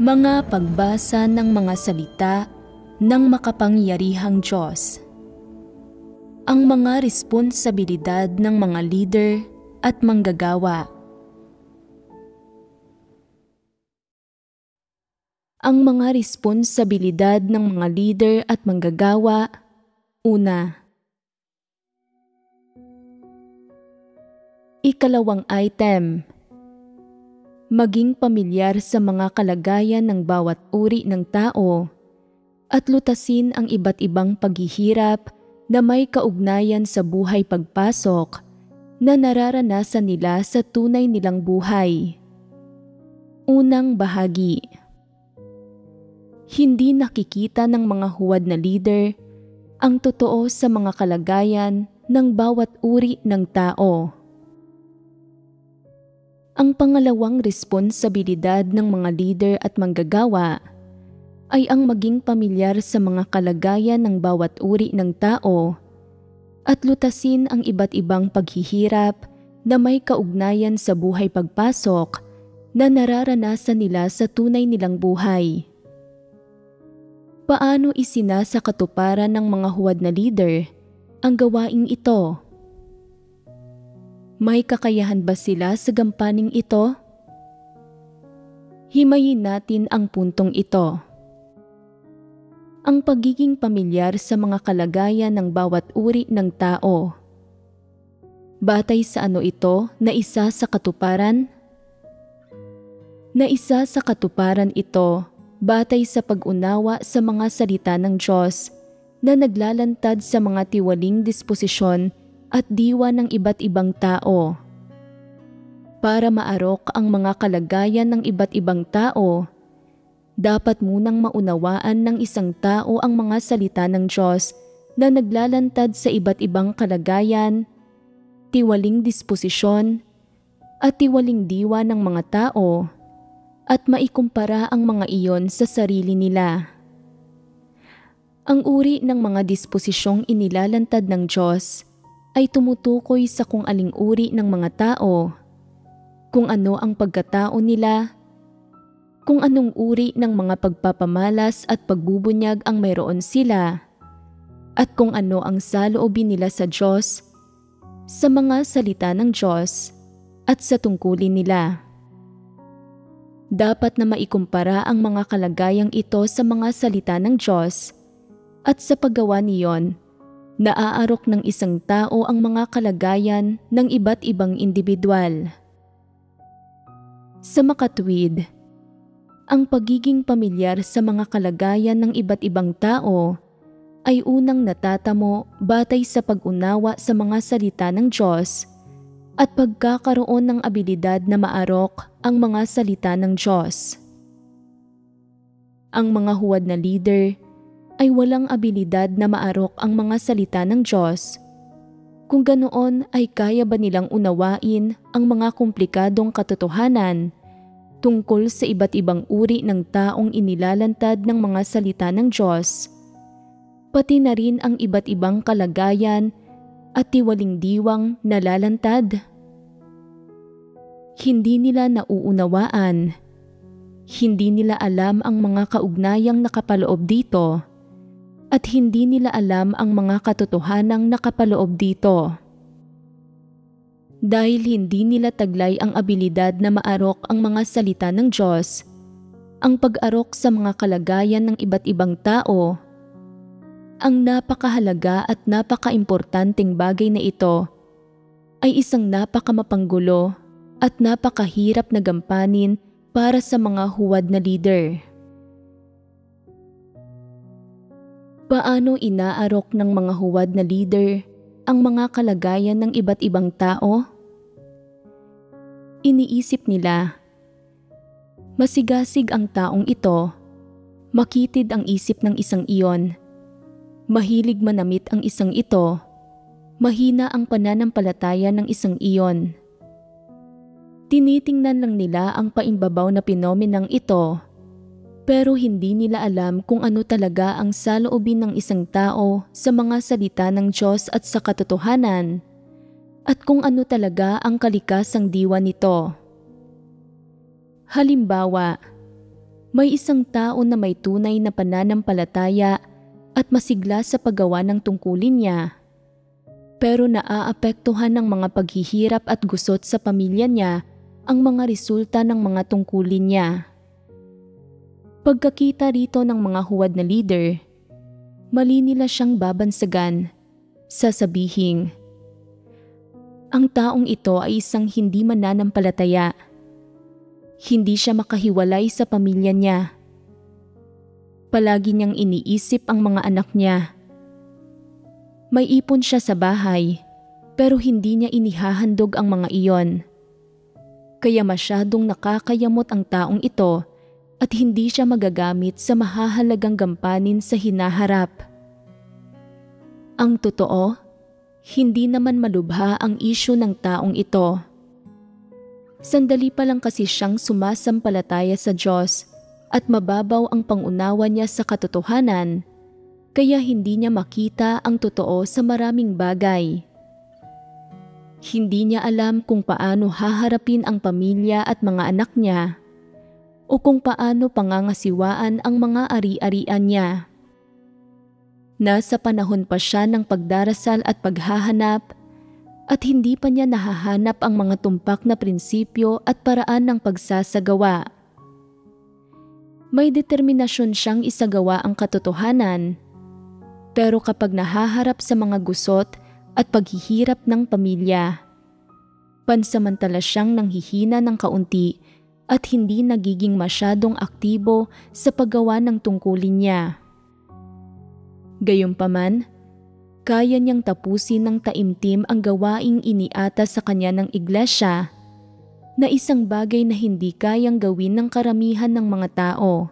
Mga pagbasa ng mga salita ng makapangyarihang Diyos. Ang mga responsibilidad ng mga leader at manggagawa. Ang mga responsibilidad ng mga leader at manggagawa. Una, ikalawang item. Maging pamilyar sa mga kalagayan ng bawat uri ng tao at lutasin ang iba't ibang paghihirap na may kaugnayan sa buhay pagpasok na nararanasan nila sa tunay nilang buhay. Unang bahagi. Hindi nakikita ng mga huwad na leader ang totoo sa mga kalagayan ng bawat uri ng tao. Ang pangalawang responsibilidad ng mga leader at manggagawa ay ang maging pamilyar sa mga kalagayan ng bawat uri ng tao at lutasin ang iba't ibang paghihirap na may kaugnayan sa buhay pagpasok na nararanasan nila sa tunay nilang buhay. Paano isinasakatuparan ng mga huwad na leader ang gawaing ito? May kakayahan ba sila sa gampaning ito? Himayin natin ang puntong ito. Ang pagiging pamilyar sa mga kalagayan ng bawat uri ng tao. Batay sa ano ito na isa sa katuparan? Na isa sa katuparan ito batay sa pag-unawa sa mga salita ng Diyos na naglalantad sa mga tiwaling disposisyon at diwa ng iba't ibang tao. Para maarok ang mga kalagayan ng iba't ibang tao, dapat munang maunawaan ng isang tao ang mga salita ng Diyos na naglalantad sa iba't ibang kalagayan, tiwaling disposisyon, at tiwaling diwa ng mga tao, at maikumpara ang mga iyon sa sarili nila. Ang uri ng mga disposisyong inilalantad ng Diyos ay tumutukoy sa kung aling uri ng mga tao, kung ano ang pagkatao nila, kung anong uri ng mga pagpapamalas at pagbubunyag ang mayroon sila, at kung ano ang saloobin nila sa Diyos, sa mga salita ng Diyos, at sa tungkulin nila. Dapat na maikumpara ang mga kalagayang ito sa mga salita ng Diyos, at sa paggawa niyon, naaarok ng isang tao ang mga kalagayan ng iba't ibang individual. Sa makatwid, ang pagiging pamilyar sa mga kalagayan ng iba't ibang tao ay unang natatamo batay sa pag-unawa sa mga salita ng Diyos at pagkakaroon ng abilidad na maarok ang mga salita ng Diyos. Ang mga huwad na leader ay walang abilidad na maarok ang mga salita ng Diyos. Kung ganoon ay kaya ba nilang unawain ang mga komplikadong katotohanan tungkol sa iba't ibang uri ng taong inilalantad ng mga salita ng Diyos, pati na rin ang iba't ibang kalagayan at tiwaling diwang nalalantad? Hindi nila nauunawaan. Hindi nila alam ang mga kaugnayang nakapaloob dito. At hindi nila alam ang mga katotohanang nakapaloob dito. Dahil hindi nila taglay ang abilidad na maarok ang mga salita ng Diyos, ang pag-arok sa mga kalagayan ng iba't ibang tao, ang napakahalaga at napakaimportanteng bagay na ito ay isang napakamapanggulo at napakahirap na gampanin para sa mga huwad na leader. Paano inaarok ng mga huwad na leader ang mga kalagayan ng iba't ibang tao? Iniisip nila, masigasig ang taong ito, makitid ang isip ng isang iyon, mahilig manamit ang isang ito, mahina ang pananampalataya ng isang iyon. Tinitingnan lang nila ang paimbabaw na pinomenang ito, pero hindi nila alam kung ano talaga ang saloobin ng isang tao sa mga salita ng Diyos at sa katotohanan, at kung ano talaga ang kalikasang diwa nito. Halimbawa, May isang tao na may tunay na pananampalataya at masigla sa paggawa ng tungkulin niya. Pero naaapektuhan ng mga paghihirap at gusot sa pamilya niya ang mga resulta ng mga tungkulin niya. Pagkakita rito ng mga huwad na leader, mali nila siyang babansagan, sasabihing, ang taong ito ay isang hindi mananampalataya. Hindi siya makahiwalay sa pamilya niya. Palagi niyang iniisip ang mga anak niya. May ipon siya sa bahay, pero hindi niya inihahandog ang mga iyon. Kaya masyadong nakakayamot ang taong ito at hindi siya magagamit sa mahahalagang gampanin sa hinaharap. Ang totoo, hindi naman malubha ang isyu ng taong ito. Sandali pa lang kasi siyang sumasampalataya sa Diyos at mababaw ang pangunawa niya sa katotohanan, kaya hindi niya makita ang totoo sa maraming bagay. Hindi niya alam kung paano haharapin ang pamilya at mga anak niya o kung paano pangangasiwaan ang mga ari-arian niya. Nasa panahon pa siya ng pagdarasal at paghahanap at hindi pa niya nahahanap ang mga tumpak na prinsipyo at paraan ng pagsasagawa. May determinasyon siyang isagawa ang katotohanan, pero kapag nahaharap sa mga gusot at paghihirap ng pamilya, pansamantala siyang nanghihina ng kaunti at hindi nagiging masyadong aktibo sa paggawa ng tungkulin niya. Gayunpaman, kaya niyang tapusin ng taimtim ang gawaing iniata sa kanya ng iglesia, na isang bagay na hindi kayang gawin ng karamihan ng mga tao.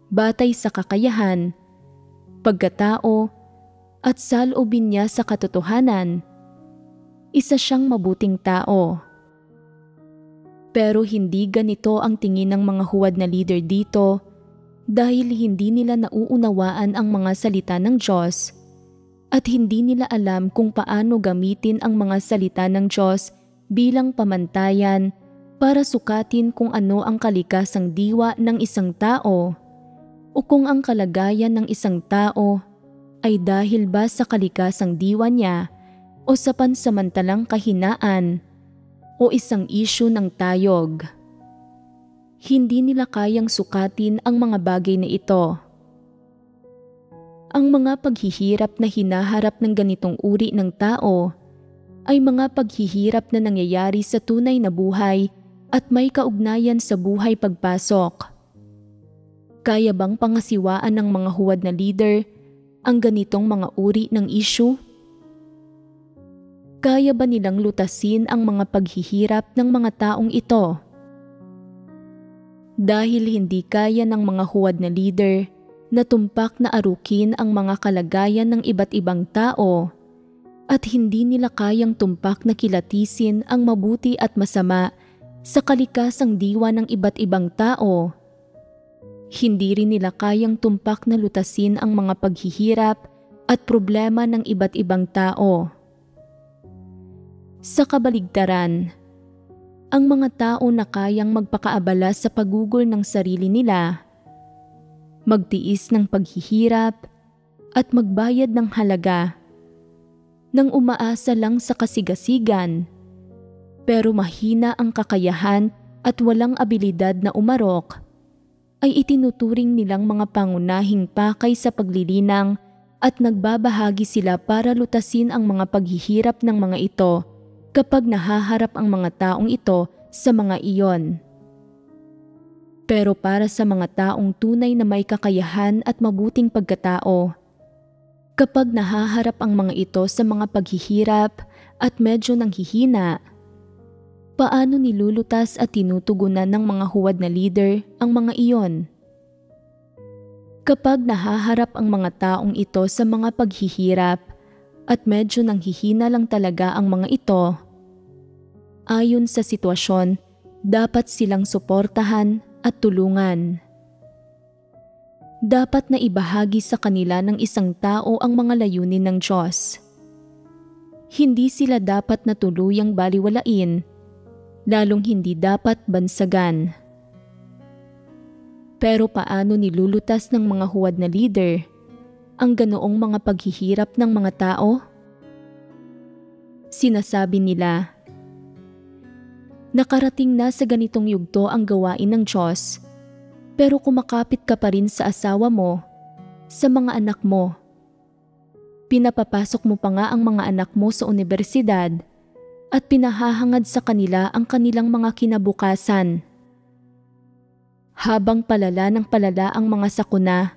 Batay sa kakayahan, pagkatao, at saloobin niya sa katotohanan, isa siyang mabuting tao. Pero hindi ganito ang tingin ng mga huwad na leader dito dahil hindi nila nauunawaan ang mga salita ng Diyos at hindi nila alam kung paano gamitin ang mga salita ng Diyos bilang pamantayan para sukatin kung ano ang kalikasang diwa ng isang tao o kung ang kalagayan ng isang tao ay dahil ba sa kalikasang diwa niya o sa pansamantalang kahinaan o isang isyu ng tayog. Hindi nila kayang sukatin ang mga bagay na ito. Ang mga paghihirap na hinaharap ng ganitong uri ng tao ay mga paghihirap na nangyayari sa tunay na buhay at may kaugnayan sa buhay pagpasok. Kaya bang pangasiwaan ng mga huwad na leader ang ganitong mga uri ng issue? Kaya ba nilang lutasin ang mga paghihirap ng mga taong ito? Dahil hindi kaya ng mga huwad na leader na tumpak na arukin ang mga kalagayan ng iba't ibang tao at hindi nila kayang tumpak na kilatisin ang mabuti at masama sa kalikasang diwa ng iba't ibang tao, hindi rin nila kayang tumpak na lutasin ang mga paghihirap at problema ng iba't ibang tao. Sa kabaligtaran, ang mga tao na kayang magpakaabala sa pagugol ng sarili nila, magtiis ng paghihirap at magbayad ng halaga, nang umaasa lang sa kasigasigan, pero mahina ang kakayahan at walang abilidad na umarok, ay itinuturing nilang mga pangunahing pakay sa paglilinang at nagbabahagi sila para lutasin ang mga paghihirap ng mga ito kapag nahaharap ang mga taong ito sa mga iyon. Pero para sa mga taong tunay na may kakayahan at mabuting pagkatao, kapag nahaharap ang mga ito sa mga paghihirap at medyo nanghihina, paano nilulutas at tinutugunan ng mga huwad na leader ang mga iyon? Kapag nahaharap ang mga taong ito sa mga paghihirap at medyo nanghihina lang talaga ang mga ito, ayon sa sitwasyon, dapat silang suportahan at tulungan. Dapat na ibahagi sa kanila ng isang tao ang mga layunin ng Diyos. Hindi sila dapat na tuluyang baliwalain, lalong hindi dapat bansagan. Pero paano nilulutas ng mga huwad na leader ang ganoong mga paghihirap ng mga tao? Sinasabi nila, nakarating na sa ganitong yugto ang gawain ng Diyos, pero kumakapit ka pa rin sa asawa mo, sa mga anak mo. Pinapapasok mo pa nga ang mga anak mo sa universidad at pinahahangad sa kanila ang kanilang mga kinabukasan. Habang palala ng palala ang mga sakuna,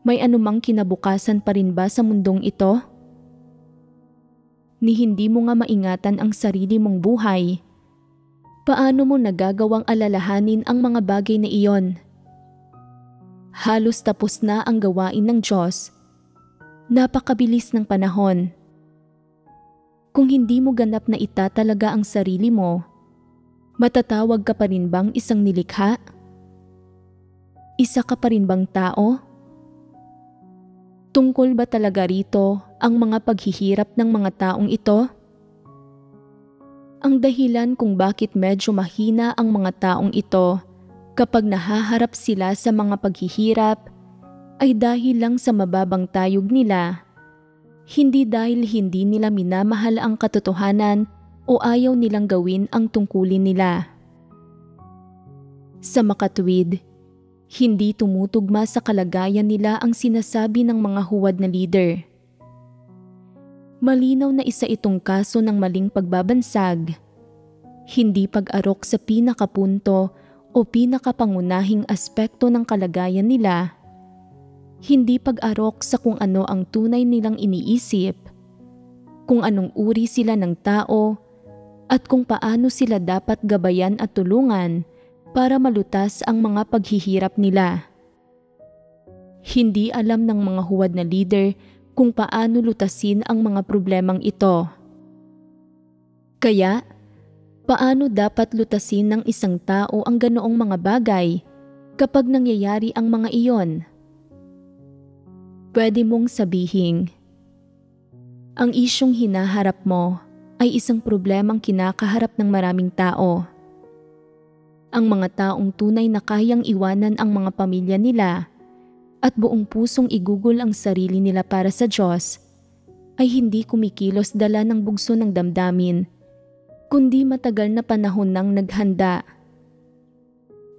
may anumang kinabukasan pa rin ba sa mundong ito? Ni hindi mo nga maingatan ang sarili mong buhay, paano mo nagagawang alalahanin ang mga bagay na iyon? Halos tapos na ang gawain ng Diyos. Napakabilis ng panahon. Kung hindi mo ganap na itatalaga ang sarili mo, matatawag ka pa rin bang isang nilikha? Isa ka pa rin bang tao? Tungkol ba talaga rito ang mga paghihirap ng mga taong ito? Ang dahilan kung bakit medyo mahina ang mga taong ito kapag nahaharap sila sa mga paghihirap ay dahil lang sa mababang tayog nila, hindi dahil hindi nila minamahal ang katotohanan o ayaw nilang gawin ang tungkulin nila. Sa makatwid, hindi tumutugma sa kalagayan nila ang sinasabi ng mga huwad na leader. Malinaw na isa itong kaso ng maling pagbabansag, hindi pag-arok sa pinakapunto o pinakapangunahing aspekto ng kalagayan nila, hindi pag-arok sa kung ano ang tunay nilang iniisip, kung anong uri sila ng tao, at kung paano sila dapat gabayan at tulungan para malutas ang mga paghihirap nila. Hindi alam ng mga huwad na leader kung paano lutasin ang mga problemang ito. Kaya, paano dapat lutasin ng isang tao ang ganoong mga bagay kapag nangyayari ang mga iyon? Pwede mong sabihin, ang isyong hinaharap mo ay isang problemang kinakaharap ng maraming tao. Ang mga taong tunay na kayang iwanan ang mga pamilya nila at buong pusong igugol ang sarili nila para sa Diyos ay hindi kumikilos dala ng bugso ng damdamin, kundi matagal na panahon nang naghanda.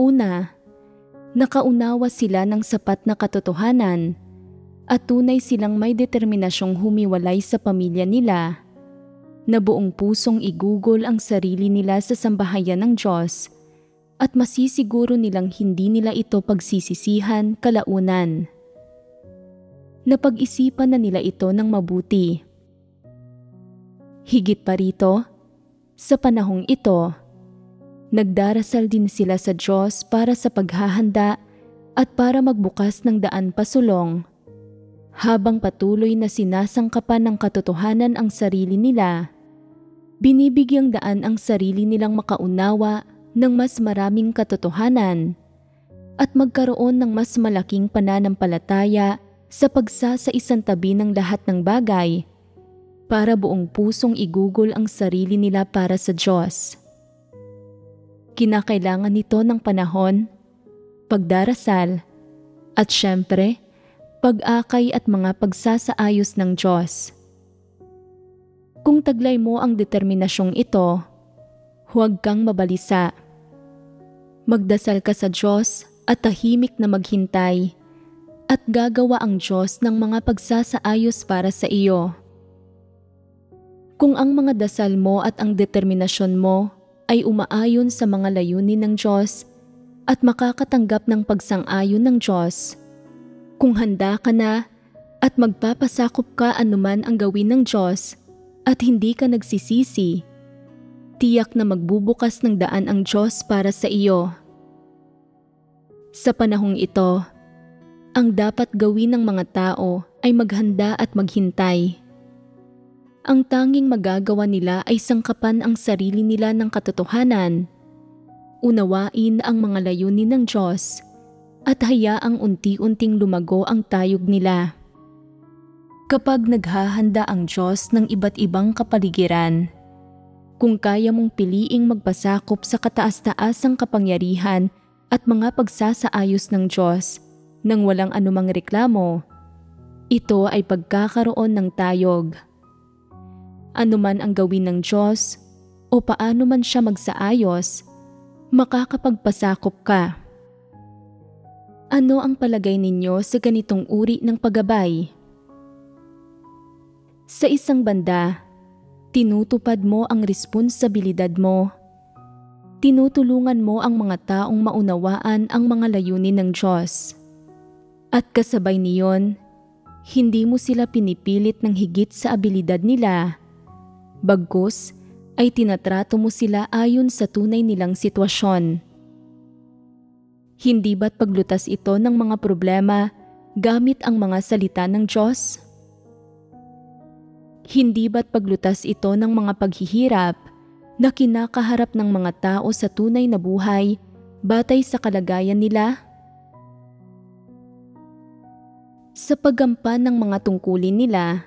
Una, nakaunawa sila ng sapat na katotohanan at tunay silang may determinasyong humiwalay sa pamilya nila, na buong pusong igugol ang sarili nila sa sambahayan ng Diyos at masisiguro nilang hindi nila ito pagsisisihan kalaunan. Napag-isipan na nila ito ng mabuti. Higit pa rito, sa panahong ito, nagdarasal din sila sa Diyos para sa paghahanda at para magbukas ng daan pasulong, habang patuloy na sinasangkapan ng katotohanan ang sarili nila, binibigyang daan ang sarili nilang makaunawa ng mas maraming katotohanan at magkaroon ng mas malaking pananampalataya sa pagsasaisantabi ng lahat ng bagay para buong pusong igugol ang sarili nila para sa Diyos. Kinakailangan nito ng panahon, pagdarasal, at syempre, pag-akay at mga pagsasaayos ng Diyos. Kung taglay mo ang determinasyong ito, huwag kang mabalisa. Magdasal ka sa Diyos at tahimik na maghintay at gagawa ang Diyos ng mga pagsasaayos para sa iyo. Kung ang mga dasal mo at ang determinasyon mo ay umaayon sa mga layunin ng Diyos at makakatanggap ng pagsang-ayon ng Diyos, kung handa ka na at magpapasakop ka anuman ang gawin ng Diyos at hindi ka nagsisisi, tiyak na magbubukas ng daan ang Diyos para sa iyo. Sa panahong ito, ang dapat gawin ng mga tao ay maghanda at maghintay. Ang tanging magagawa nila ay sangkapan ang sarili nila ng katotohanan, unawain ang mga layunin ng Diyos, at hayaang unti-unting lumago ang tayog nila. Kapag naghahanda ang Diyos ng iba't ibang kapaligiran, kung kaya mong piliing magpasakop sa kataas-taasang kapangyarihan at mga pagsasaayos ng Diyos nang walang anumang reklamo, ito ay pagkakaroon ng tayog. Ano man ang gawin ng Diyos o paano man siya magsaayos, makakapagpasakop ka. Ano ang palagay ninyo sa ganitong uri ng paggabay? Sa isang banda, tinutupad mo ang responsibilidad mo. Tinutulungan mo ang mga taong maunawaan ang mga layunin ng Diyos. At kasabay niyon, hindi mo sila pinipilit ng higit sa abilidad nila. Bagkus ay tinatrato mo sila ayon sa tunay nilang sitwasyon. Hindi ba't paglutas ito ng mga problema gamit ang mga salita ng Diyos? Hindi ba't paglutas ito ng mga paghihirap na kinakaharap ng mga tao sa tunay na buhay batay sa kalagayan nila? Sa paggampan ng mga tungkulin nila,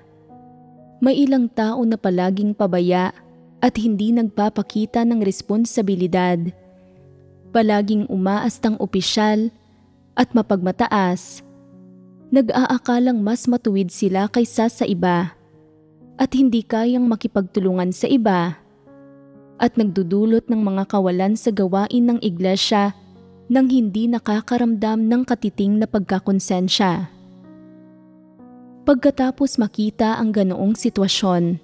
may ilang tao na palaging pabaya at hindi nagpapakita ng responsibilidad. Palaging umaastang opisyal at mapagmataas. Nag-aakalang mas matuwid sila kaysa sa iba at hindi kayang makipagtulungan sa iba at nagdudulot ng mga kawalan sa gawain ng iglesia nang hindi nakakaramdam ng katiting na pagkakonsensya. Pagkatapos makita ang ganoong sitwasyon,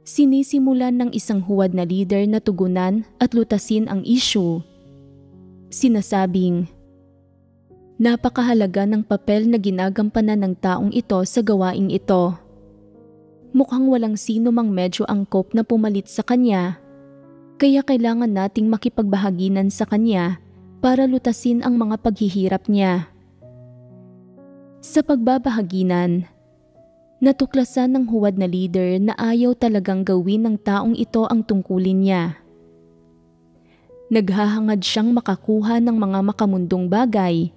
sinisimulan ng isang huwad na leader na tugunan at lutasin ang issue. Sinasabing, napakahalaga ng papel na ginagampanan ng taong ito sa gawaing ito. Mukhang walang sino mang medyo angkop na pumalit sa kanya, kaya kailangan nating makipagbahaginan sa kanya para lutasin ang mga paghihirap niya. Sa pagbabahaginan, natuklasan ng huwad na leader na ayaw talagang gawin ng taong ito ang tungkulin niya. Naghahangad siyang makakuha ng mga makamundong bagay,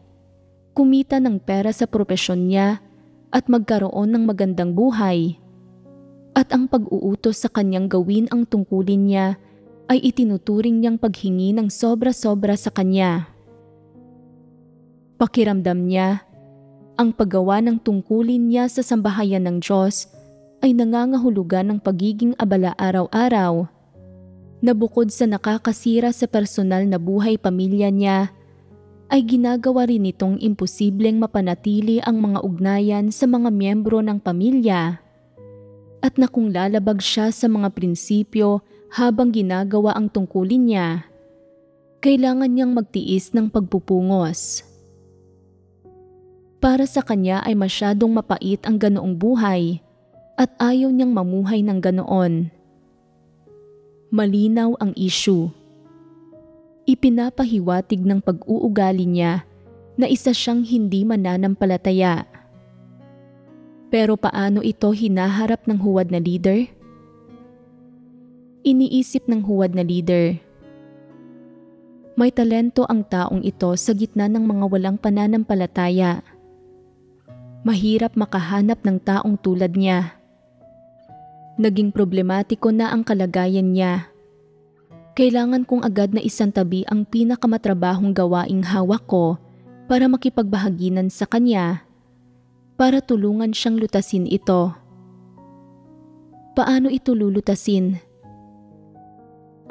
kumita ng pera sa propesyon niya at magkaroon ng magandang buhay. At ang pag-uutos sa kanyang gawin ang tungkulin niya ay itinuturing niyang paghingi ng sobra-sobra sa kanya. Pakiramdam niya, ang paggawa ng tungkulin niya sa sambahayan ng Diyos ay nangangahulugan ng pagiging abala araw-araw, na bukod sa nakakasira sa personal na buhay pamilya niya, ay ginagawa rin itong imposibleng mapanatili ang mga ugnayan sa mga miyembro ng pamilya. At na kung lalabag siya sa mga prinsipyo habang ginagawa ang tungkulin niya, kailangan niyang magtiis ng pagpupungos. Para sa kanya ay masyadong mapait ang ganoong buhay at ayaw niyang mamuhay ng ganoon. Malinaw ang issue. Ipinapahiwatig ng pag-uugali niya na isa siyang hindi mananampalataya. Pero paano ito hinaharap ng huwad na leader? Iniisip ng huwad na leader, may talento ang taong ito sa gitna ng mga walang pananampalataya. Mahirap makahanap ng taong tulad niya. Naging problematiko na ang kalagayan niya. Kailangan kong agad na isantabi ang pinakamatrabahong gawaing hawak ko para makipagbahaginan sa kanya, para tulungan siyang lutasin ito. Paano ito lulutasin?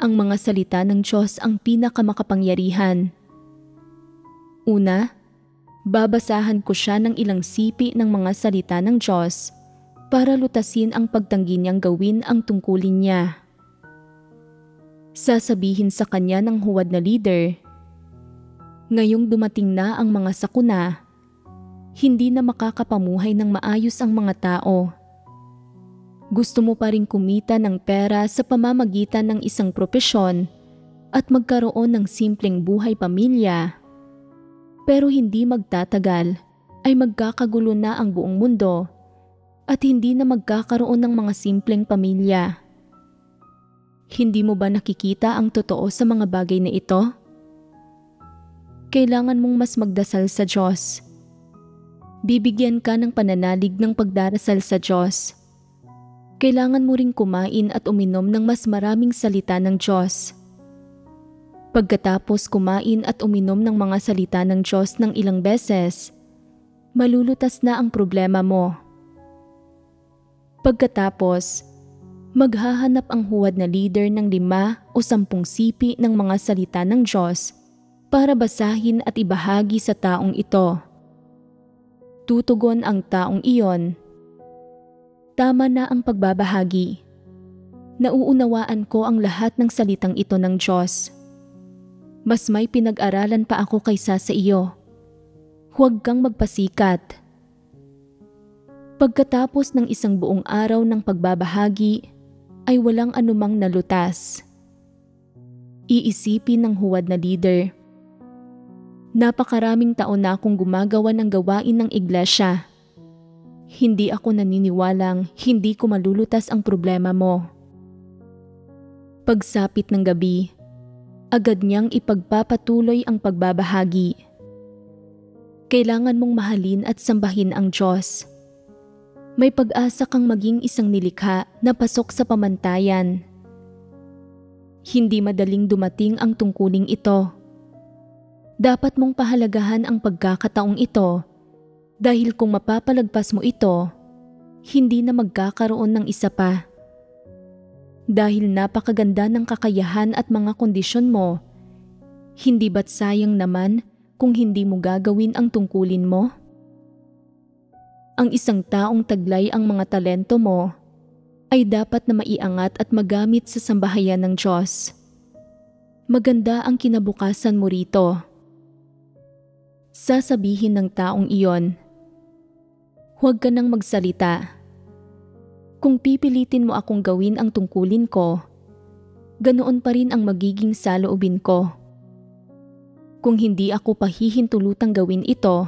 Ang mga salita ng Diyos ang pinakamakapangyarihan. Una, babasahan ko siya ng ilang sipi ng mga salita ng Diyos para lutasin ang pagtanggi niyang gawin ang tungkulin niya. Sasabihin sa kanya ng huwad na leader, ngayong dumating na ang mga sakuna, hindi na makakapamuhay ng maayos ang mga tao. Gusto mo pa rin kumita ng pera sa pamamagitan ng isang propesyon at magkaroon ng simpleng buhay pamilya. Pero hindi magtatagal ay magkakagulo na ang buong mundo at hindi na magkakaroon ng mga simpleng pamilya. Hindi mo ba nakikita ang totoo sa mga bagay na ito? Kailangan mong mas magdasal sa Diyos. Bibigyan ka ng pananalig ng pagdarasal sa Diyos. Kailangan mo ring kumain at uminom ng mas maraming salita ng Diyos. Pagkatapos kumain at uminom ng mga salita ng Diyos ng ilang beses, malulutas na ang problema mo. Pagkatapos, maghahanap ang huwad na leader ng 5 o 10 sipi ng mga salita ng Diyos para basahin at ibahagi sa taong ito. Tutugon ang taong iyon, "Tama na ang pagbabahagi. Nauunawaan ko ang lahat ng salitang ito ng Diyos. Mas may pinag-aralan pa ako kaysa sa iyo. Huwag kang magpasikat." Pagkatapos ng isang buong araw ng pagbabahagi, ay walang anumang nalutas. Iisipin ng huwad na leader, "Napakaraming taon na akong gumagawa ng gawain ng iglesia. Hindi ako naniniwalang hindi ko malulutas ang problema mo." Pagsapit ng gabi, agad niyang ipagpapatuloy ang pagbabahagi. Kailangan mong mahalin at sambahin ang Diyos. May pag-asa kang maging isang nilikha na pasok sa pamantayan. Hindi madaling dumating ang tungkuling ito. Dapat mong pahalagahan ang pagkakataong ito dahil kung mapapalagpas mo ito, hindi na magkakaroon ng isa pa. Dahil napakaganda ng kakayahan at mga kondisyon mo, hindi ba't sayang naman kung hindi mo gagawin ang tungkulin mo? Ang isang taong taglay ang mga talento mo ay dapat na maiangat at magamit sa sambahayan ng Diyos. Maganda ang kinabukasan mo rito. Sasabihin ng taong iyon, "Huwag ka nang magsalita. Kung pipilitin mo akong gawin ang tungkulin ko, ganoon pa rin ang magiging saloobin ko. Kung hindi ako pahihintulutang gawin ito,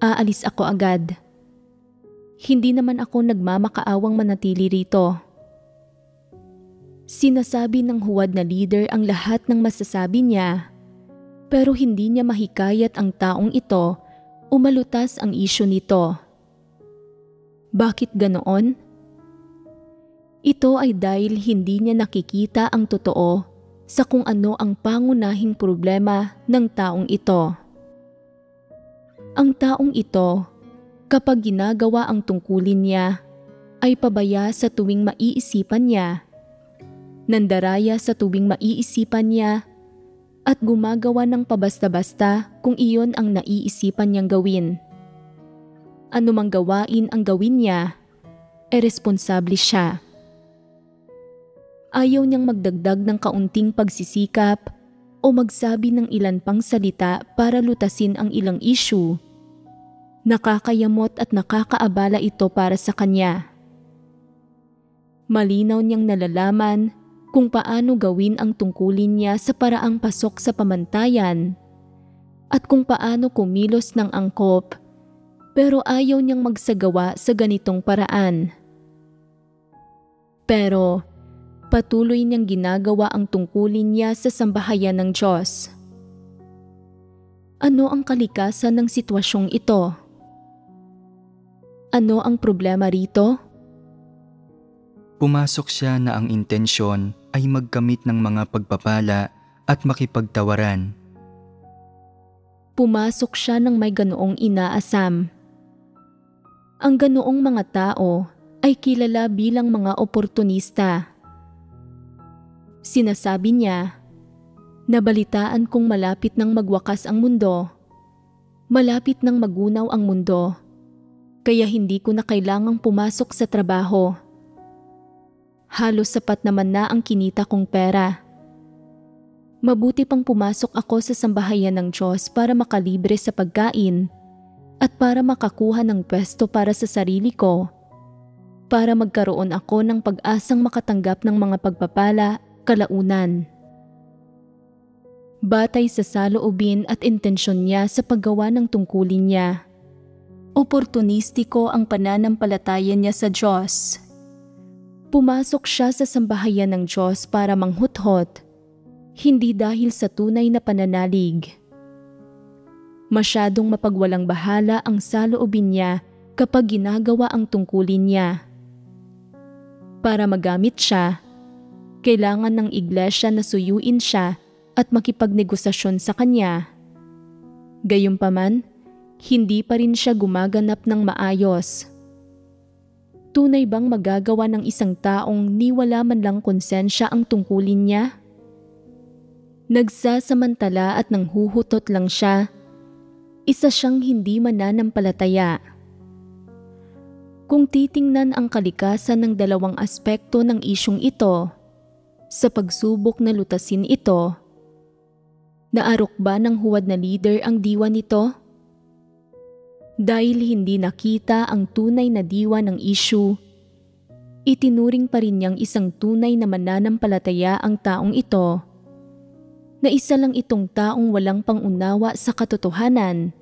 aalis ako agad. Hindi naman ako nagmamakaawang manatili rito." Sinasabi ng huwad na leader ang lahat ng masasabi niya, pero hindi niya mahikayat ang taong ito o malutas ang isyu nito. Bakit ganoon? Ito ay dahil hindi niya nakikita ang totoo sa kung ano ang pangunahing problema ng taong ito. Ang taong ito, kapag ginagawa ang tungkulin niya, ay pabaya sa tuwing maiisipan niya, nandaraya sa tuwing maiisipan niya, at gumagawa ng pabasta-basta kung iyon ang naiisipan niyang gawin. Anumang gawain ang gawin niya, responsable siya. Ayaw niyang magdagdag ng kaunting pagsisikap o magsabi ng ilan pang salita para lutasin ang ilang issue. Nakakayamot at nakakaabala ito para sa kanya. Malinaw niyang nalalaman kung paano gawin ang tungkulin niya sa paraang pasok sa pamantayan at kung paano kumilos ng angkop, pero ayaw niyang magsagawa sa ganitong paraan. Pero patuloy niyang ginagawa ang tungkulin niya sa sambahayan ng Diyos. Ano ang kalikasan ng sitwasyong ito? Ano ang problema rito? Pumasok siya na ang intensyon ay magkamit ng mga pagpapala at makipagtawaran. Pumasok siya ng may ganoong inaasam. Ang ganoong mga tao ay kilala bilang mga oportunista. Sinasabi niya, "Nabalitaan kong malapit nang magwakas ang mundo. Malapit nang magunaw ang mundo. Kaya hindi ko na kailangang pumasok sa trabaho. Halos sapat naman na ang kinita kong pera. Mabuti pang pumasok ako sa sambahayan ng Diyos para makalibre sa pagkain at para makakuha ng pwesto para sa sarili ko, para magkaroon ako ng pag-asang makatanggap ng mga pagpapala kalaunan." Batay sa saloobin at intensyon niya sa paggawa ng tungkulin niya, oportunistiko ang pananampalataya niya sa Diyos. Pumasok siya sa sambahayan ng Diyos para manghuthot, hindi dahil sa tunay na pananalig. Masyadong mapagwalang bahala ang saloobin niya kapag ginagawa ang tungkulin niya. Para magamit siya, kailangan ng iglesia na suyuin siya at makipagnegosasyon sa kanya. Gayunpaman, hindi pa rin siya gumaganap ng maayos. Tunay bang magagawa ng isang taong ni wala man lang konsensya ang tungkulin niya? Nagsasamantala at nanghuhutot lang siya. Isa siyang hindi mananampalataya. Kung titingnan ang kalikasan ng dalawang aspekto ng isyong ito, sa pagsubok na lutasin ito, naarok ba ng huwad na leader ang diwa nito? Dahil hindi nakita ang tunay na diwa ng issue, itinuring pa rin niyang isang tunay na mananampalataya ang taong ito, na isa lang itong taong walang pangunawa sa katotohanan,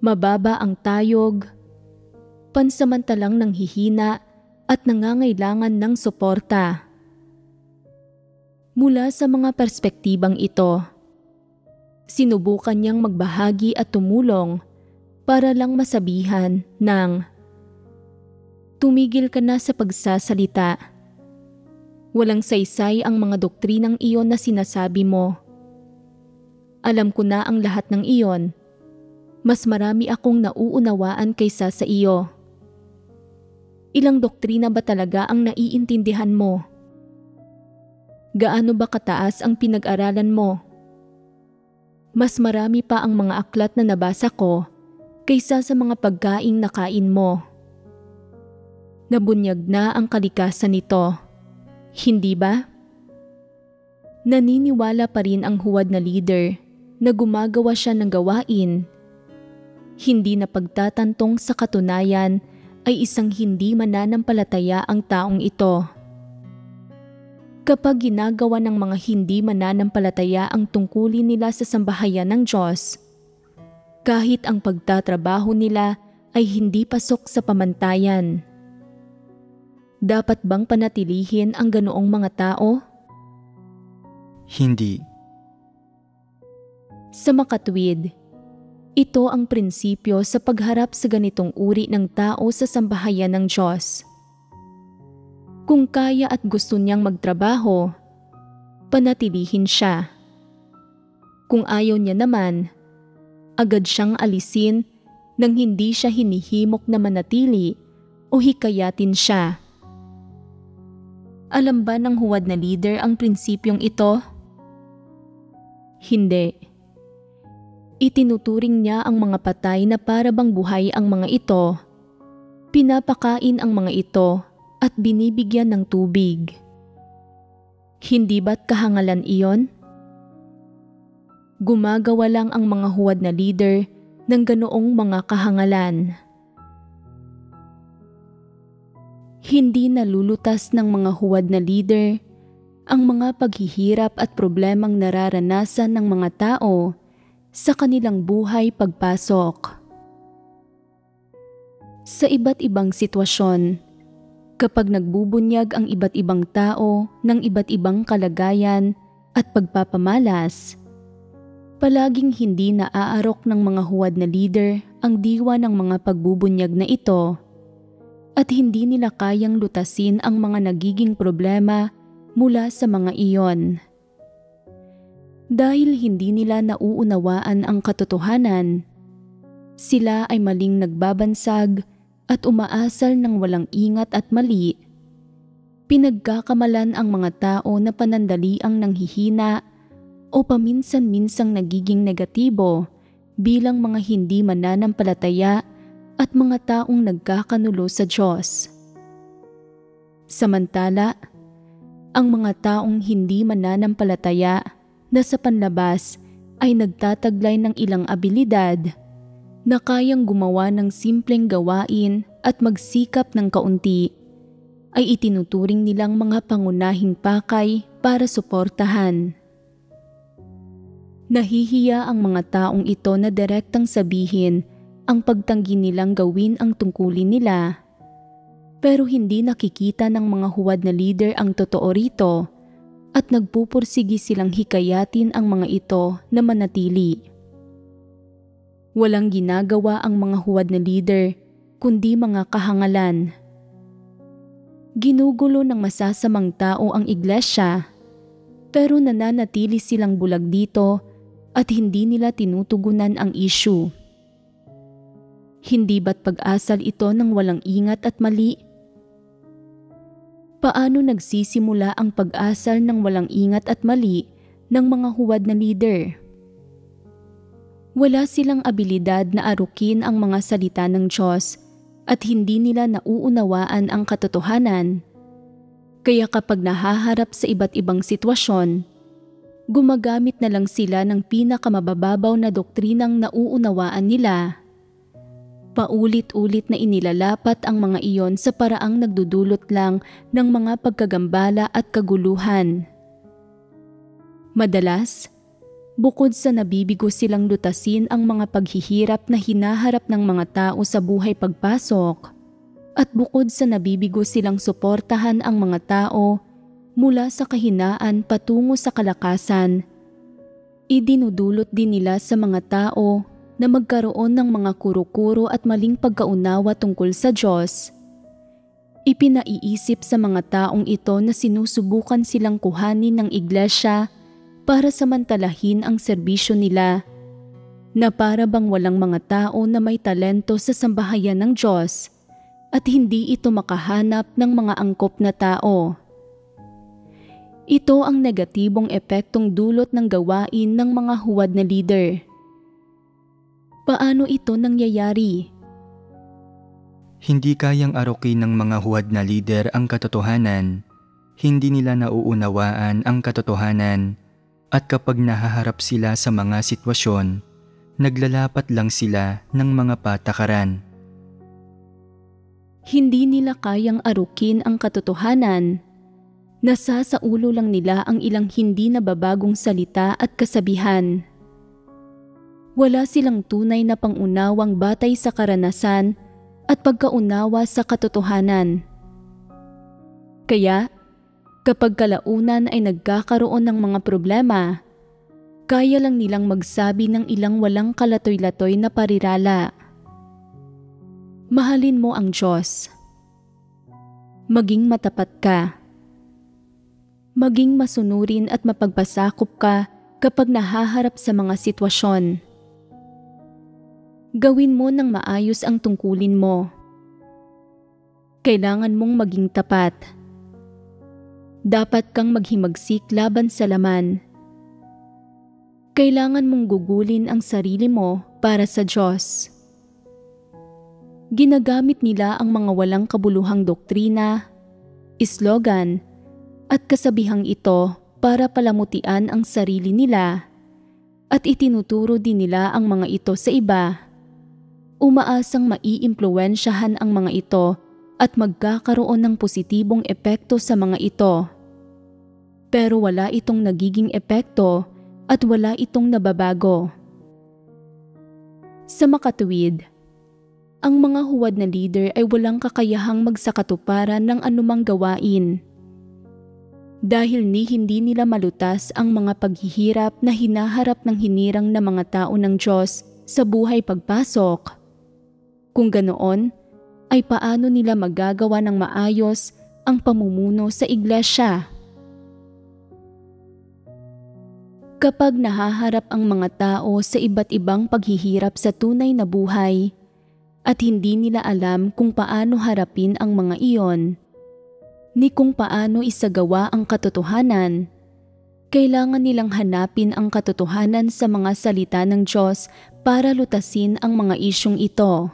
mababa ang tayog, pansamantalang nanghihina at nangangailangan ng suporta. Mula sa mga perspektibang ito, sinubukan niyang magbahagi at tumulong para lang masabihan ng, "Tumigil ka na sa pagsasalita. Walang saysay ang mga doktrinang iyon na sinasabi mo. Alam ko na ang lahat ng iyon. Mas marami akong nauunawaan kaysa sa iyo. Ilang doktrina ba talaga ang naiintindihan mo? Gaano ba kataas ang pinag-aralan mo? Mas marami pa ang mga aklat na nabasa ko kaysa sa mga pagkaing nakain mo. Nabunyag na ang kalikasan nito, hindi ba?" Naniniwala pa rin ang huwad na leader na gumagawa siya ng gawain, hindi na pagtatantong sa katunayan ay isang hindi mananampalataya ang taong ito. Kapag ginagawa ng mga hindi mananampalataya ang tungkulin nila sa sambahayan ng Diyos, kahit ang pagtatrabaho nila ay hindi pasok sa pamantayan. Dapat bang panatilihin ang ganoong mga tao? Hindi. Sa makatwid, ito ang prinsipyo sa pagharap sa ganitong uri ng tao sa sambahayan ng Diyos. Kung kaya at gusto niyang magtrabaho, panatilihin siya. Kung ayaw niya naman, agad siyang alisin nang hindi siya hinihimok na manatili o hikayatin siya. Alam ba ng huwad na leader ang prinsipyong ito? Hindi. Itinuturing niya ang mga patay na para bang buhay ang mga ito. Pinapakain ang mga ito at binibigyan ng tubig. Hindi ba't kahangalan iyon? Gumagawa lang ang mga huwad na leader ng ganoong mga kahangalan. Hindi nalulutas ng mga huwad na leader ang mga paghihirap at problemang nararanasan ng mga tao sa kanilang buhay pagpasok. Sa iba't ibang sitwasyon, kapag nagbubunyag ang iba't ibang tao ng iba't ibang kalagayan at pagpapamalas, palaging hindi naaarok ng mga huwad na leader ang diwa ng mga pagbubunyag na ito at hindi nila kayang lutasin ang mga nagiging problema mula sa mga iyon. Dahil hindi nila nauunawaan ang katotohanan, sila ay maling nagbabansag at umaasal ng walang ingat at mali. Pinagkakamalan ang mga tao na panandaliang nanghihina o paminsan-minsang nagiging negatibo bilang mga hindi mananampalataya at mga taong nagkakanulo sa Diyos. Samantala, ang mga taong hindi mananampalataya na sa panlabas ay nagtataglay ng ilang abilidad na kayang gumawa ng simpleng gawain at magsikap ng kaunti, ay itinuturing nilang mga pangunahing pakay para suportahan. Nahihiya ang mga taong ito na direktang sabihin ang pagtanggi nilang gawin ang tungkulin nila, pero hindi nakikita ng mga huwad na leader ang totoo rito at nagpupursigi silang hikayatin ang mga ito na manatili. Walang ginagawa ang mga huwad na leader kundi mga kahangalan. Ginugulo ng masasamang tao ang iglesia, Pero nananatili silang bulag dito at hindi nila tinutugunan ang issue. Hindi ba't pag-asal ito ng walang ingat at mali? Paano nagsisimula ang pag-asal ng walang ingat at mali ng mga huwad na leader? Wala silang abilidad na arukin ang mga salita ng Diyos at hindi nila nauunawaan ang katotohanan. Kaya kapag nahaharap sa iba't ibang sitwasyon, gumagamit na lang sila ng pinakamababaw na doktrinang nauunawaan nila. Paulit-ulit na inilalapat ang mga iyon sa paraang nagdudulot lang ng mga pagkagambala at kaguluhan. Madalas, bukod sa nabibigo silang lutasin ang mga paghihirap na hinaharap ng mga tao sa buhay pagpasok, at bukod sa nabibigo silang suportahan ang mga tao mula sa kahinaan patungo sa kalakasan, idinudulot din nila sa mga tao na magkaroon ng mga kuro-kuro at maling pagkaunawa tungkol sa Diyos. Ipinaiisip sa mga taong ito na sinusubukan silang kuhanin ng iglesia para samantalahin ang serbisyo nila, na para bang walang mga tao na may talento sa sambahayan ng Diyos at hindi ito makahanap ng mga angkop na tao. Ito ang negatibong epektong dulot ng gawain ng mga huwad na leader. Paano ito nangyayari? Hindi kayang arukin ng mga huwad na leader ang katotohanan. Hindi nila nauunawaan ang katotohanan, at kapag nahaharap sila sa mga sitwasyon, naglalapat lang sila ng mga patakaran. Hindi nila kayang arukin ang katotohanan. Nasasaulo lang nila ang ilang hindi nababagong salita at kasabihan. Wala silang tunay na pangunawang batay sa karanasan at pagkaunawa sa katotohanan. Kaya, kapag kalaunan ay nagkakaroon ng mga problema, kaya lang nilang magsabi ng ilang walang kalatoy-latoy na parirala. Mahalin mo ang Diyos. Maging matapat ka. Maging masunurin at mapagpasakop ka kapag nahaharap sa mga sitwasyon. Gawin mo ng maayos ang tungkulin mo. Kailangan mong maging tapat. Dapat kang maghimagsik laban sa laman. Kailangan mong gugulin ang sarili mo para sa Diyos. Ginagamit nila ang mga walang kabuluhang doktrina, slogan, at kasabihang ito para palamutian ang sarili nila, at itinuturo din nila ang mga ito sa iba. Umaasang maiimpluwensyahan ang mga ito at magkakaroon ng positibong epekto sa mga ito. Pero wala itong nagiging epekto at wala itong nababago. Sa makatuwid, ang mga huwad na leader ay walang kakayahang magsakatuparan ng anumang gawain. Dahil hindi nila malutas ang mga paghihirap na hinaharap ng hinirang na mga tao ng Diyos sa buhay pagpasok. Kung ganoon, ay paano nila magagawa ng maayos ang pamumuno sa iglesia? Kapag nahaharap ang mga tao sa iba't ibang paghihirap sa tunay na buhay, at hindi nila alam kung paano harapin ang mga iyon, ni kung paano isagawa ang katotohanan, kailangan nilang hanapin ang katotohanan sa mga salita ng Diyos para lutasin ang mga isyung ito.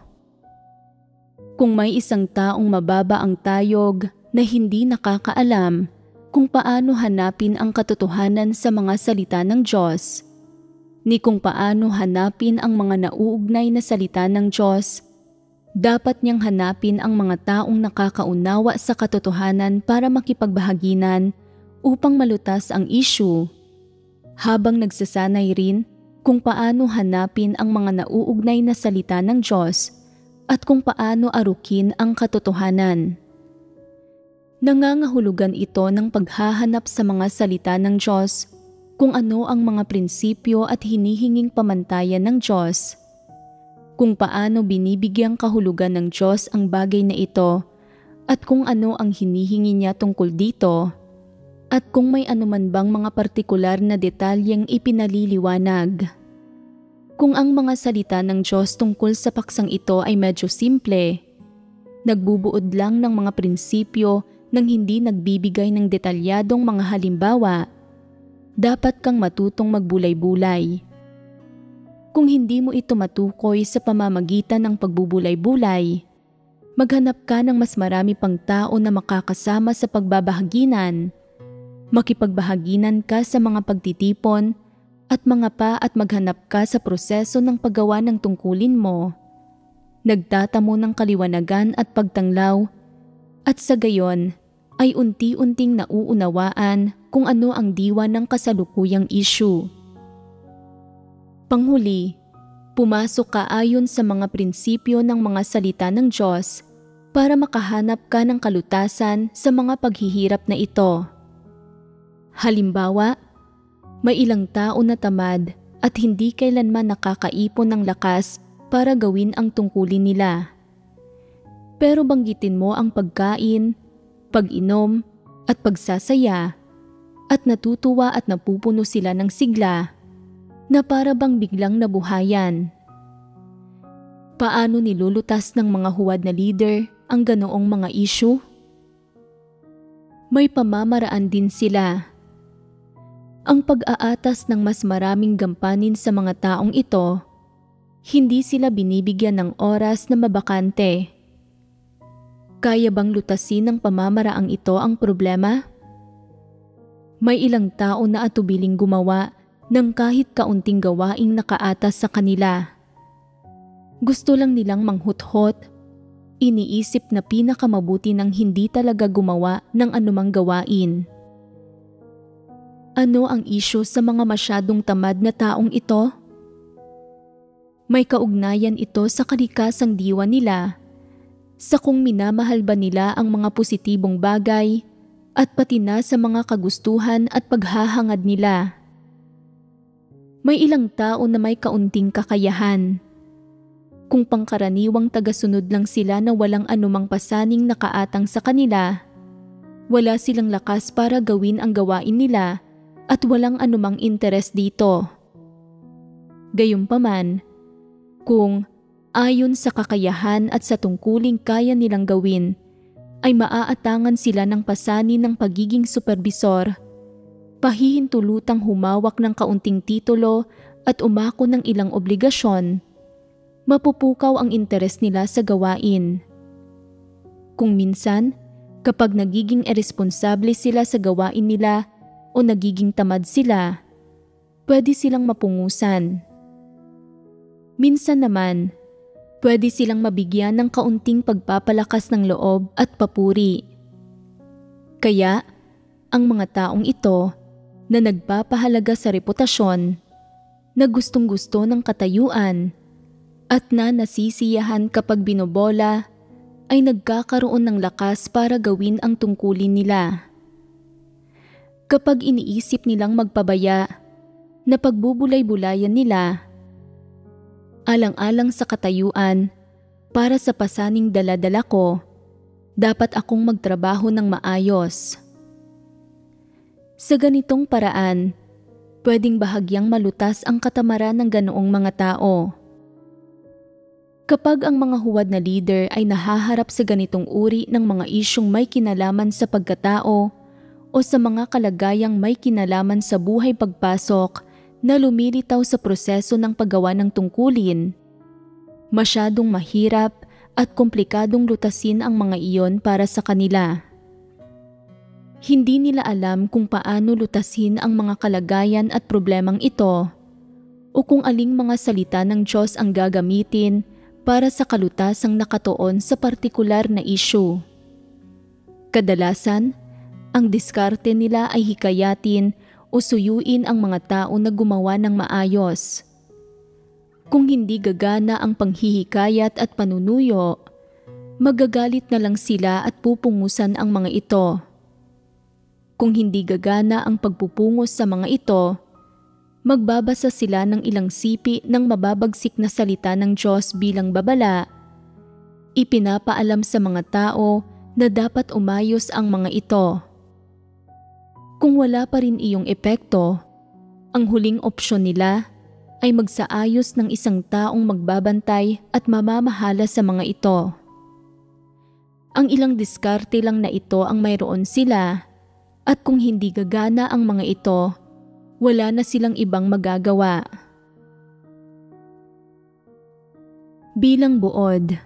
Kung may isang taong mababa ang tayog na hindi nakakaalam kung paano hanapin ang katotohanan sa mga salita ng Diyos, ni kung paano hanapin ang mga nauugnay na salita ng Diyos, dapat niyang hanapin ang mga taong nakakaunawa sa katotohanan para makipagbahaginan upang malutas ang issue, habang nagsasanay rin kung paano hanapin ang mga nauugnay na salita ng Diyos at kung paano arukin ang katotohanan. Nangangahulugan ito ng paghahanap sa mga salita ng Diyos kung ano ang mga prinsipyo at hinihinging pamantayan ng Diyos, kung paano binibigyang kahulugan ng Diyos ang bagay na ito at kung ano ang hinihingi niya tungkol dito, at kung may anuman bang mga partikular na detalyeng ipinaliliwanag. Kung ang mga salita ng Diyos tungkol sa paksang ito ay medyo simple, nagbubuod lang ng mga prinsipyo nang hindi nagbibigay ng detalyadong mga halimbawa, dapat kang matutong magbulay-bulay. Kung hindi mo ito matukoy sa pamamagitan ng pagbubulay-bulay, maghanap ka ng mas marami pang tao na makakasama sa pagbabahaginan. Makipagbahaginan ka sa mga pagtitipon at maghanap ka sa proseso ng paggawa ng tungkulin mo. Nagtatamo ng kaliwanagan at pagtanglaw at sa gayon ay unti-unting nauunawaan kung ano ang diwa ng kasalukuyang issue. Panghuli, pumasok ka ayon sa mga prinsipyo ng mga salita ng Diyos para makahanap ka ng kalutasan sa mga paghihirap na ito. Halimbawa, may ilang tao na tamad at hindi kailanman nakakaipon ng lakas para gawin ang tungkulin nila. Pero banggitin mo ang pagkain, pag-inom at pagsasaya at natutuwa at napupuno sila ng sigla na para bang biglang nabuhayan. Paano nilulutas ng mga huwad na leader ang ganoong mga issue? May pamamaraan din sila. Ang pag-aatas ng mas maraming gampanin sa mga taong ito, hindi sila binibigyan ng oras na mabakante. Kaya bang lutasin ng pamamaraang ito ang problema? May ilang tao na atubiling gumawa ng kahit kaunting gawaing nakaatas sa kanila. Gusto lang nilang manghuthot, iniisip na pinakamabuti ng hindi talaga gumawa ng anumang gawain. Ano ang isyu sa mga masyadong tamad na taong ito? May kaugnayan ito sa kalikasang diwa nila, sa kung minamahal ba nila ang mga positibong bagay at pati na sa mga kagustuhan at paghahangad nila. May ilang tao na may kaunting kakayahan. Kung pangkaraniwang tagasunod lang sila na walang anumang pasaning nakaatang sa kanila, wala silang lakas para gawin ang gawain nila at walang anumang interes dito. Gayunpaman, kung ayon sa kakayahan at sa tungkuling kaya nilang gawin, ay maaatangan sila ng pasanin ng pagiging superbisor, pahihintulutang humawak ng kaunting titulo at umako ng ilang obligasyon, mapupukaw ang interes nila sa gawain. Kung minsan, kapag nagiging irresponsable sila sa gawain nila o nagiging tamad sila, pwede silang mapungusan. Minsan naman, pwede silang mabigyan ng kaunting pagpapalakas ng loob at papuri. Kaya, ang mga taong ito na nagpapahalaga sa reputasyon, na gustong-gusto ng katayuan, at na nasisiyahan kapag binobola, ay nagkakaroon ng lakas para gawin ang tungkulin nila. Kapag iniisip nilang magpabaya, na pagbubulay-bulayan nila, alang-alang sa katayuan, para sa pasaning dala-dala ko, dapat akong magtrabaho ng maayos. Sa ganitong paraan, pwedeng bahagyang malutas ang katamaran ng ganoong mga tao. Kapag ang mga huwad na leader ay nahaharap sa ganitong uri ng mga isyong may kinalaman sa pagkatao o sa mga kalagayang may kinalaman sa buhay pagpasok na lumilitaw sa proseso ng paggawa ng tungkulin, masyadong mahirap at komplikadong lutasin ang mga iyon para sa kanila. Hindi nila alam kung paano lutasin ang mga kalagayan at problemang ito o kung aling mga salita ng Diyos ang gagamitin para sa kalutasang nakatuon sa partikular na issue. Kadalasan, ang diskarte nila ay hikayatin o suyuin ang mga tao na gumawa ng maayos. Kung hindi gagana ang panghihikayat at panunuyo, magagalit na lang sila at pupungusan ang mga ito. Kung hindi gagana ang pagpupungos sa mga ito, magbabasa sila ng ilang sipi ng mababagsik na salita ng Diyos bilang babala. Ipinapaalam sa mga tao na dapat umayos ang mga ito. Kung wala pa rin iyong epekto, ang huling opsyon nila ay magsaayos ng isang taong magbabantay at mamamahala sa mga ito. Ang ilang diskarte lang na ito ang mayroon sila, at kung hindi gagana ang mga ito, wala na silang ibang magagawa. Bilang buod,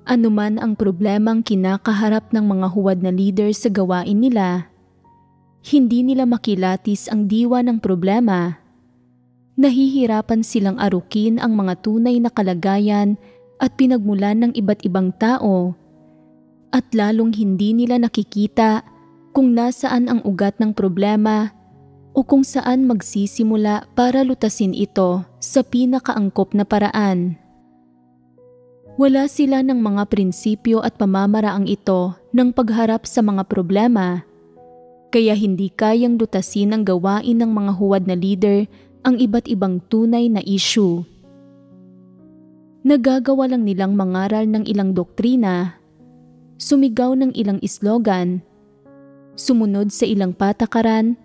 anuman ang problemang kinakaharap ng mga huwad na leader sa gawain nila, hindi nila makilatis ang diwa ng problema. Nahihirapan silang arukin ang mga tunay na kalagayan at pinagmulan ng iba't ibang tao, at lalong hindi nila nakikita kung nasaan ang ugat ng problema o kung saan magsisimula para lutasin ito sa pinakaangkop na paraan. Wala sila ng mga prinsipyo at pamamaraang ito ng pagharap sa mga problema, kaya hindi kayang lutasin ang gawain ng mga huwad na leader ang iba't ibang tunay na issue. Nagagawa lang nilang mangaral ng ilang doktrina, sumigaw ng ilang slogan, sumunod sa ilang patakaran,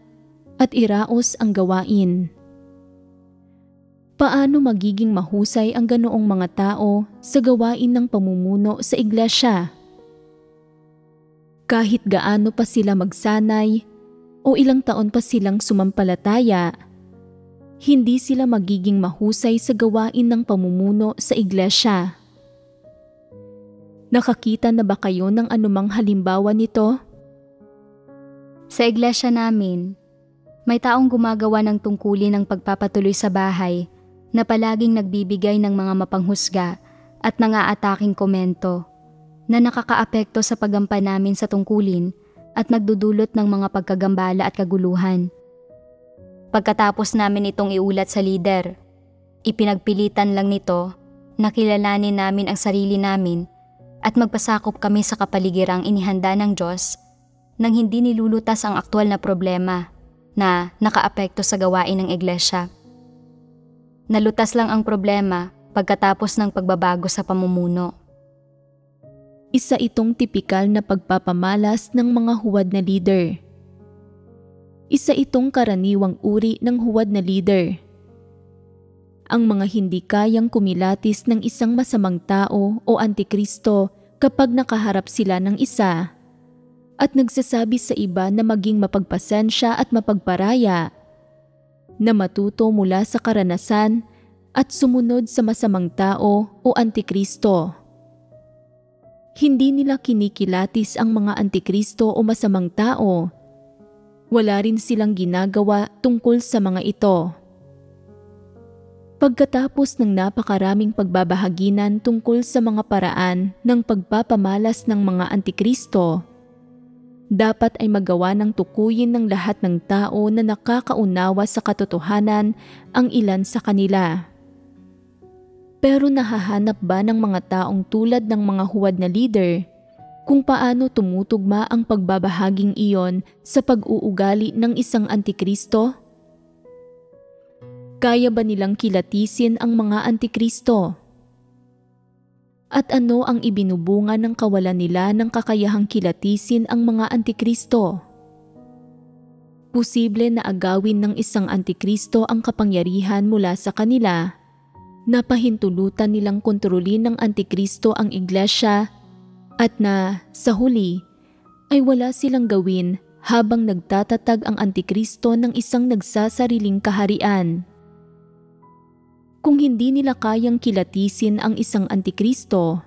at iraos ang gawain. Paano magiging mahusay ang ganoong mga tao sa gawain ng pamumuno sa iglesia? Kahit gaano pa sila magsanay o ilang taon pa silang sumampalataya, hindi sila magiging mahusay sa gawain ng pamumuno sa iglesia. Nakakita na ba kayo ng anumang halimbawa nito? Sa iglesia namin, may taong gumagawa ng tungkulin ng pagpapatuloy sa bahay na palaging nagbibigay ng mga mapanghusga at nangaataking komento na nakakaapekto sa paggampan namin sa tungkulin at nagdudulot ng mga pagkagambala at kaguluhan. Pagkatapos namin itong iulat sa lider, ipinagpilitan lang nito na kilalanin namin ang sarili namin at magpasakop kami sa kapaligirang inihanda ng Diyos nang hindi nilulutas ang aktwal na problema na nakaapekto sa gawain ng iglesia. Nalutas lang ang problema pagkatapos ng pagbabago sa pamumuno. Isa itong tipikal na pagpapamalas ng mga huwad na leader. Isa itong karaniwang uri ng huwad na leader. Ang mga hindi kayang kumilatis ng isang masamang tao o antikristo kapag nakaharap sila ng isa at nagsasabi sa iba na maging mapagpasensya at mapagparaya, na matuto mula sa karanasan at sumunod sa masamang tao o antikristo. Hindi nila kinikilatis ang mga antikristo o masamang tao. Wala rin silang ginagawa tungkol sa mga ito. Pagkatapos ng napakaraming pagbabahaginan tungkol sa mga paraan ng pagpapamalas ng mga antikristo, dapat ay magawa ng tukuyin ng lahat ng tao na nakakaunawa sa katotohanan ang ilan sa kanila. Pero nahahanap ba ng mga taong tulad ng mga huwad na leader kung paano tumutugma ang pagbabahaging iyon sa pag-uugali ng isang antikristo? Kaya ba nilang kilatisin ang mga antikristo? At ano ang ibinubunga ng kawalan nila ng kakayahang kilatisin ang mga antikristo? Posible na agawin ng isang antikristo ang kapangyarihan mula sa kanila, na pahintulutan nilang kontrolin ng antikristo ang iglesia, at na, sa huli, ay wala silang gawin habang nagtatatag ang antikristo ng isang nagsasariling kaharian. Kung hindi nila kayang kilatisin ang isang antikristo,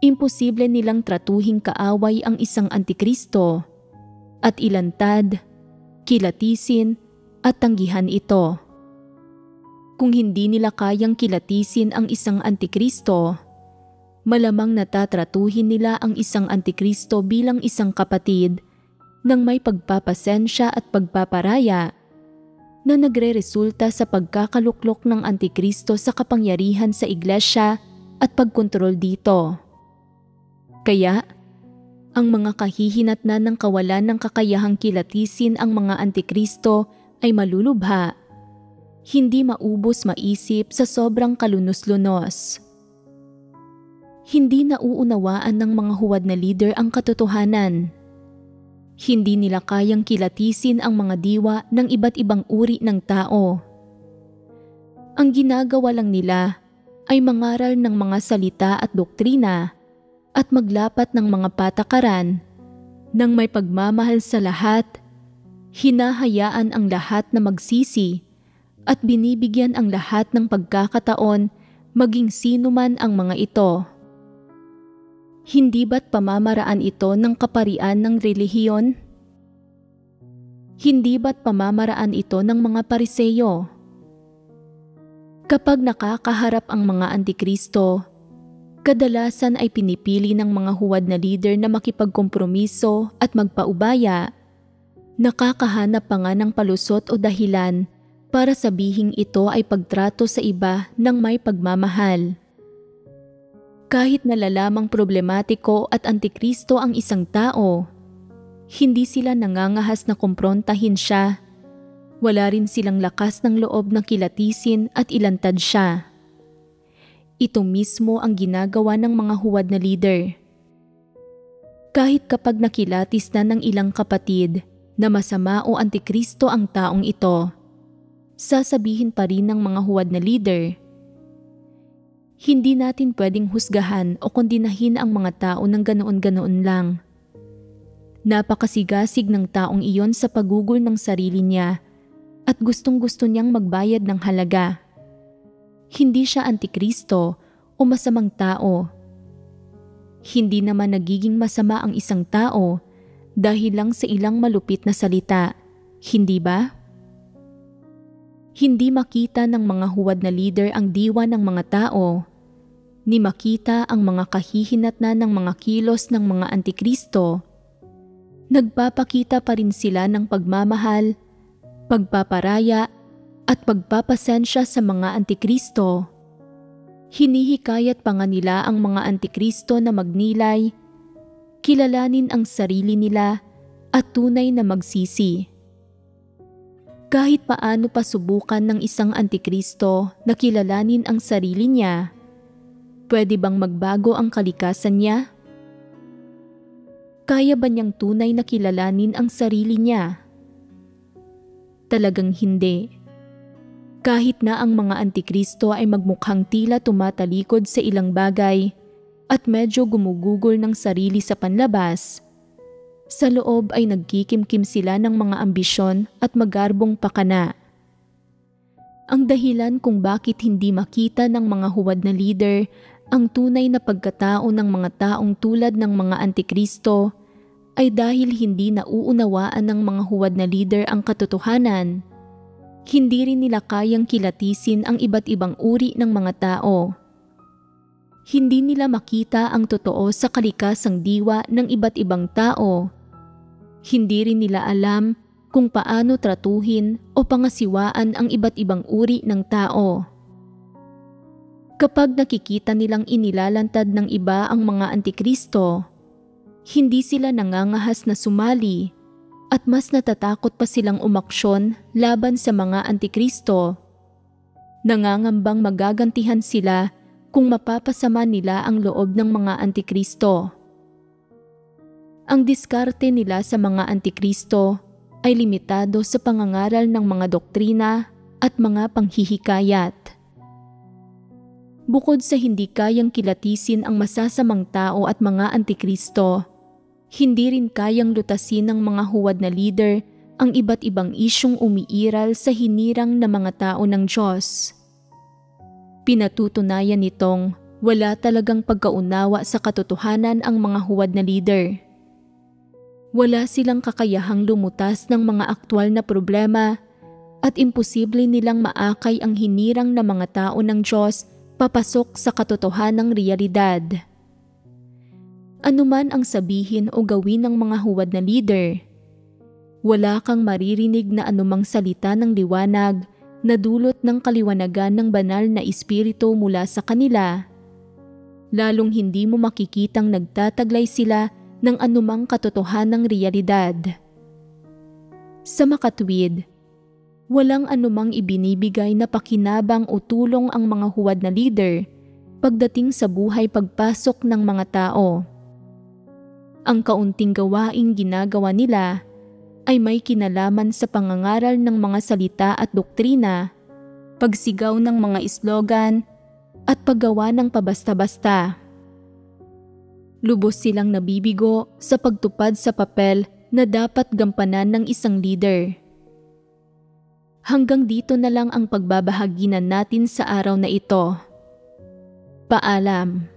imposible nilang tratuhing kaaway ang isang antikristo at ilantad, kilatisin at tanggihan ito. Kung hindi nila kayang kilatisin ang isang antikristo, malamang natatratuhin nila ang isang antikristo bilang isang kapatid nang may pagpapasensya at pagpaparaya na nagre-resulta sa pagkakaluklok ng antikristo sa kapangyarihan sa iglesia at pagkontrol dito. Kaya, ang mga kahihinatnan ng kawalan ng kakayahang kilatisin ang mga antikristo ay malulubha, hindi maubos maisip sa sobrang kalunos-lunos. Hindi nauunawaan ng mga huwad na leader ang katotohanan. Hindi nila kayang kilatisin ang mga diwa ng iba't ibang uri ng tao. Ang ginagawa lang nila ay mangaral ng mga salita at doktrina at maglapat ng mga patakaran nang may pagmamahal sa lahat, hinahayaan ang lahat na magsisi at binibigyan ang lahat ng pagkakataon maging sino man ang mga ito. Hindi ba't pamamaraan ito ng kaparian ng relihiyon? Hindi ba't pamamaraan ito ng mga Pariseyo? Kapag nakakaharap ang mga antikristo, kadalasan ay pinipili ng mga huwad na leader na makipagkompromiso at magpaubaya. Nakakahanap pa nga ng palusot o dahilan para sabihing ito ay pagtrato sa iba ng may pagmamahal. Kahit nalalamang problematiko at antikristo ang isang tao, hindi sila nangangahas na kumprontahin siya. Wala rin silang lakas ng loob na kilatisin at ilantad siya. Ito mismo ang ginagawa ng mga huwad na leader. Kahit kapag nakilatis na ng ilang kapatid na masama o antikristo ang taong ito, sasabihin pa rin ng mga huwad na leader, hindi natin pwedeng husgahan o kondinahin ang mga tao ng ganoon-ganoon lang. Napakasigasig ng taong iyon sa pagugol ng sarili niya at gustong-gusto niyang magbayad ng halaga. Hindi siya antikristo o masamang tao. Hindi naman nagiging masama ang isang tao dahil lang sa ilang malupit na salita, hindi ba? Hindi makita ng mga huwad na leader ang diwa ng mga tao, ni makita ang mga kahihinatnan ng mga kilos ng mga antikristo. Nagpapakita pa rin sila ng pagmamahal, pagpaparaya at pagpapasensya sa mga antikristo. Hinihikayat pa nga nila ang mga antikristo na magnilay, kilalanin ang sarili nila at tunay na magsisi. Kahit paano pa subukan ng isang antikristo na kilalanin ang sarili niya, pwede bang magbago ang kalikasan niya? Kaya ba niyang tunay na kilalanin ang sarili niya? Talagang hindi. Kahit na ang mga antikristo ay magmukhang tila tumatalikod sa ilang bagay at medyo gumugugol ng sarili sa panlabas, sa loob ay nagkikimkim sila ng mga ambisyon at magarbong pakana. Ang dahilan kung bakit hindi makita ng mga huwad na leader ang tunay na pagkatao ng mga taong tulad ng mga antikristo ay dahil hindi nauunawaan ng mga huwad na leader ang katotohanan. Hindi rin nila kayang kilatisin ang iba't ibang uri ng mga tao. Hindi nila makita ang totoo sa kalikasang diwa ng iba't ibang tao. Hindi rin nila alam kung paano tratuhin o pangasiwaan ang iba't ibang uri ng tao. Kapag nakikita nilang inilalantad ng iba ang mga antikristo, hindi sila nangangahas na sumali at mas natatakot pa silang umaksyon laban sa mga antikristo. Nangangambang magagantihan sila kung mapapasama nila ang loob ng mga antikristo. Ang diskarte nila sa mga antikristo ay limitado sa pangangaral ng mga doktrina at mga panghihikayat. Bukod sa hindi kayang kilatisin ang masasamang tao at mga antikristo, hindi rin kayang lutasin ng mga huwad na leader ang iba't ibang isyong umiiral sa hinirang na mga tao ng Diyos. Pinatutunayan nitong wala talagang pagkaunawa sa katotohanan ang mga huwad na leader. Wala silang kakayahang lumutas ng mga aktwal na problema at imposible nilang maakay ang hinirang na mga tao ng Diyos papasok sa katotohanang realidad. Anuman ang sabihin o gawin ng mga huwad na leader, wala kang maririnig na anumang salita ng liwanag na dulot ng kaliwanagan ng banal na espiritu mula sa kanila. Lalong hindi mo makikitang nagtataglay sila ng anumang katotohanang realidad. Sa makatwid, walang anumang ibinibigay na pakinabang o tulong ang mga huwad na leader pagdating sa buhay pagpasok ng mga tao. Ang kaunting gawaing ginagawa nila ay may kinalaman sa pangangaral ng mga salita at doktrina, pagsigaw ng mga slogan, at paggawa ng pabasta-basta. Lubos silang nabibigo sa pagtupad sa papel na dapat gampanan ng isang leader. Hanggang dito na lang ang pagbabahaginan natin sa araw na ito. Paalam.